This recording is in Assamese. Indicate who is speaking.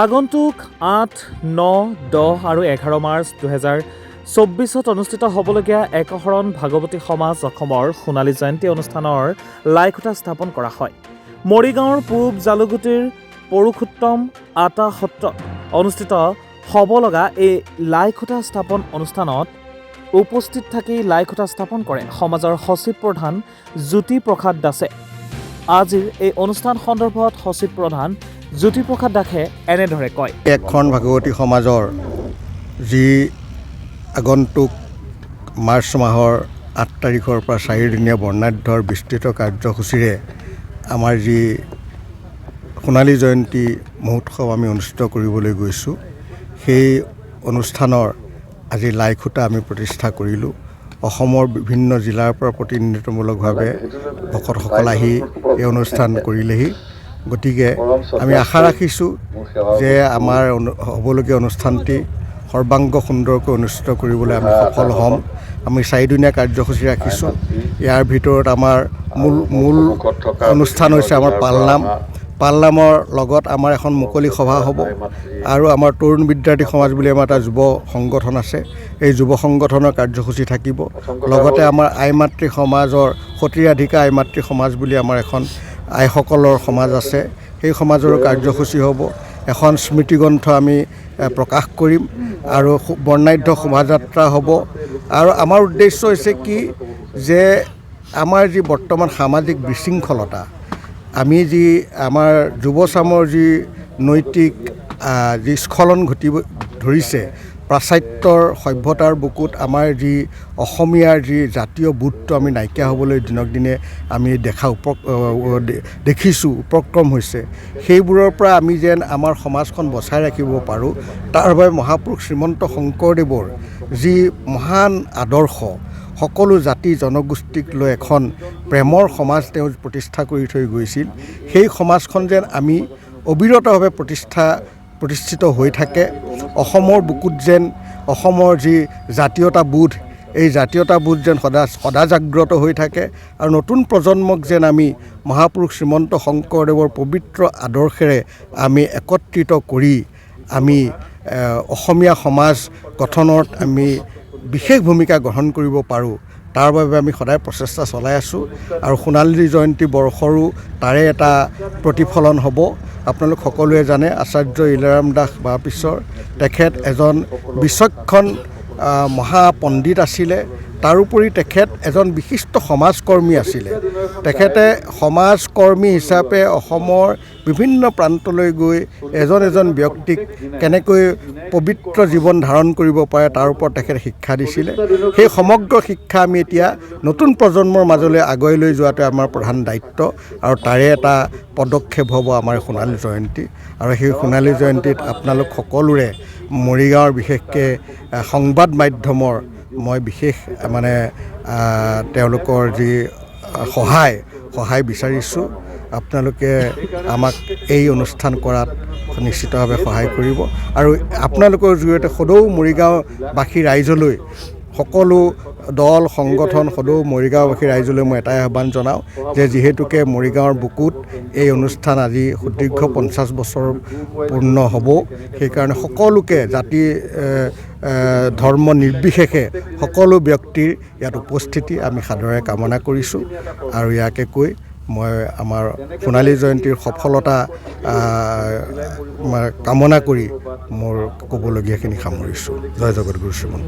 Speaker 1: আগন্তুক 8, 9, 10 আৰু 11 মাৰ্চ 2024 অনুষ্ঠিত হ'বলগীয়া একশৰণ ভাগৱতী সমাজ অসমৰ সোণালী জয়ন্তী অনুষ্ঠানৰ লাইখুঁটা স্থাপন কৰা হয়। মৰিগাঁৱৰ পূব জালুগুটিৰ পৰুষোত্তম আটা সত্ৰত অনুষ্ঠিত হ'ব লগা এই লাইখুঁটা স্থাপন অনুষ্ঠানত উপস্থিত থাকি লাইখুঁটা স্থাপন কৰে সমাজৰ সচিব প্ৰধান জ্যোতিপ্ৰসাদ দাসে। আজিৰ এই অনুষ্ঠান সন্দৰ্ভত সচিব প্ৰধান জ্যোতিপ্ৰসাদ দাসে এনেদৰে কয়।
Speaker 2: একশৰণ ভাগৱতী সমাজৰ যি আগন্তুক মাৰ্চ মাহৰ 8 তাৰিখৰ পৰা 4 দিনীয়া বৰ্ণাঢ্যৰ বিস্তৃত কাৰ্যসূচীৰে আমাৰ যি সোণালী জয়ন্তী মহোৎসৱ আমি অনুষ্ঠিত কৰিবলৈ গৈছোঁ, সেই অনুষ্ঠানৰ আজি লাইখুঁটা আমি প্ৰতিষ্ঠা কৰিলোঁ। অসমৰ বিভিন্ন জিলাৰ পৰা প্ৰতিনিধিত্বমূলকভাৱে ভকতসকল আহি এই অনুষ্ঠান কৰিলেহি। গতিকে আমি আশা ৰাখিছোঁ যে আমাৰ হ'বলগীয়া অনুষ্ঠানটি সৰ্বাংগ সুন্দৰকৈ অনুষ্ঠিত কৰিবলৈ আমি সফল হ'ম। আমি 4 দিনীয়া কাৰ্যসূচী ৰাখিছোঁ। ইয়াৰ ভিতৰত আমাৰ মূল অনুষ্ঠান হৈছে আমাৰ পালনাম। পালনামৰ লগত আমাৰ এখন মুকলি সভা হ'ব আৰু আমাৰ তৰুণ বিদ্যাৰ্থী সমাজ বুলি আমাৰ এটা যুৱ সংগঠন আছে। এই যুৱ সংগঠনৰ কাৰ্যসূচী থাকিব। লগতে আমাৰ আই মাতৃ সমাজৰ সতীৰাধিকা আই মাতৃ সমাজ বুলি আমাৰ এখন আইসকলৰ সমাজ আছে, সেই সমাজৰো কাৰ্যসূচী হ'ব। এখন স্মৃতিগ্ৰন্থ আমি প্ৰকাশ কৰিম আৰু বৰ্ণাঢ্য শোভাযাত্ৰা হ'ব। আৰু আমাৰ উদ্দেশ্য হৈছে কি যে আমাৰ যি বৰ্তমান সামাজিক বিশৃংখলতা, আমি যি আমাৰ যুৱচামৰ যি নৈতিক যি স্খলন ঘটিব ধৰিছে, পাশ্চাত্যৰ সভ্যতাৰ বুকুত আমাৰ যি অসমীয়াৰ যি জাতীয় বোধটো আমি নাইকিয়া হ'বলৈ দিনক দিনে আমি দেখিছোঁ উপক্ৰম হৈছে, সেইবোৰৰ পৰা আমি যেন আমাৰ সমাজখন বচাই ৰাখিব পাৰোঁ, তাৰ বাবে মহাপুৰুষ শ্ৰীমন্ত শংকৰদেৱৰ যি মহান আদৰ্শ, সকলো জাতি জনগোষ্ঠীক লৈ এখন প্ৰেমৰ সমাজ তেওঁ প্ৰতিষ্ঠা কৰি থৈ গৈছিল, সেই সমাজখন যেন আমি অবিৰতভাৱে প্ৰতিষ্ঠিত হৈ থাকে। অসমৰ বুকুত যেন অসমৰ যি জাতীয়তাবোধ, এই জাতীয়তাবোধ যেন সদা জাগ্ৰত হৈ থাকে আৰু নতুন প্ৰজন্মক যেন আমি মহাপুৰুষ শ্ৰীমন্ত শংকৰদেৱৰ পবিত্ৰ আদৰ্শেৰে আমি একত্ৰিত কৰি আমি অসমীয়া সমাজ গঠনত আমি বিশেষ ভূমিকা গ্ৰহণ কৰিব পাৰোঁ, তাৰ বাবে আমি সদায় প্ৰচেষ্টা চলাই আছোঁ। আৰু সোণালী জয়ন্তী বৰ্ষৰো তাৰে এটা প্ৰতিফলন হ'ব। আপোনালোক সকলোৱে জানে আচাৰ্য ইলাৰাম দাস বাপিছৰ তেখেত এজন বিচক্ষণ মহাপণ্ডিত আছিলে। তাৰোপৰি তেখেত এজন বিশিষ্ট সমাজকৰ্মী আছিলে। তেখেতে সমাজকৰ্মী হিচাপে অসমৰ বিভিন্ন প্ৰান্তলৈ গৈ এজন ব্যক্তিক কেনেকৈ পবিত্ৰ জীৱন ধাৰণ কৰিব পাৰে তাৰ ওপৰত তেখেতে শিক্ষা দিছিলে। সেই সমগ্ৰ শিক্ষা আমি এতিয়া নতুন প্ৰজন্মৰ মাজলৈ আগুৱাই লৈ যোৱাটো আমাৰ প্ৰধান দায়িত্ব আৰু তাৰে এটা পদক্ষেপ হ'ব আমাৰ সোণালী জয়ন্তী। আৰু সেই সোণালী জয়ন্তীত আপোনালোক সকলোৰে মৰিগাঁৱৰ বিশেষকৈ সংবাদ মাধ্যমৰ মই বিশেষ তেওঁলোকৰ যি সহায় বিচাৰিছোঁ। আপোনালোকে আমাক এই অনুষ্ঠান কৰাত নিশ্চিতভাৱে সহায় কৰিব আৰু আপোনালোকৰ জৰিয়তে সদৌ মৰিগাঁওবাসী ৰাইজলৈ, সকলো দল সংগঠন সদৌ মৰিগাঁওবাসী ৰাইজলৈ মই এটাই আহ্বান জনাওঁ যে যিহেতুকে মৰিগাঁৱৰ বুকুত এই অনুষ্ঠান আজি সুদীৰ্ঘ 50 বছৰ পূৰ্ণ হ'ব, সেইকাৰণে সকলোকে জাতি ধৰ্ম নিৰ্বিশেষে সকলো ব্যক্তিৰ ইয়াত উপস্থিতি আমি সাদৰে কামনা কৰিছোঁ। আৰু ইয়াকে কৈ মই আমাৰ সোণালী জয়ন্তীৰ সফলতা কামনা কৰি মোৰ ক'বলগীয়াখিনি সামৰিছোঁ। জয় জগতগুৰু শ্ৰীমন্ত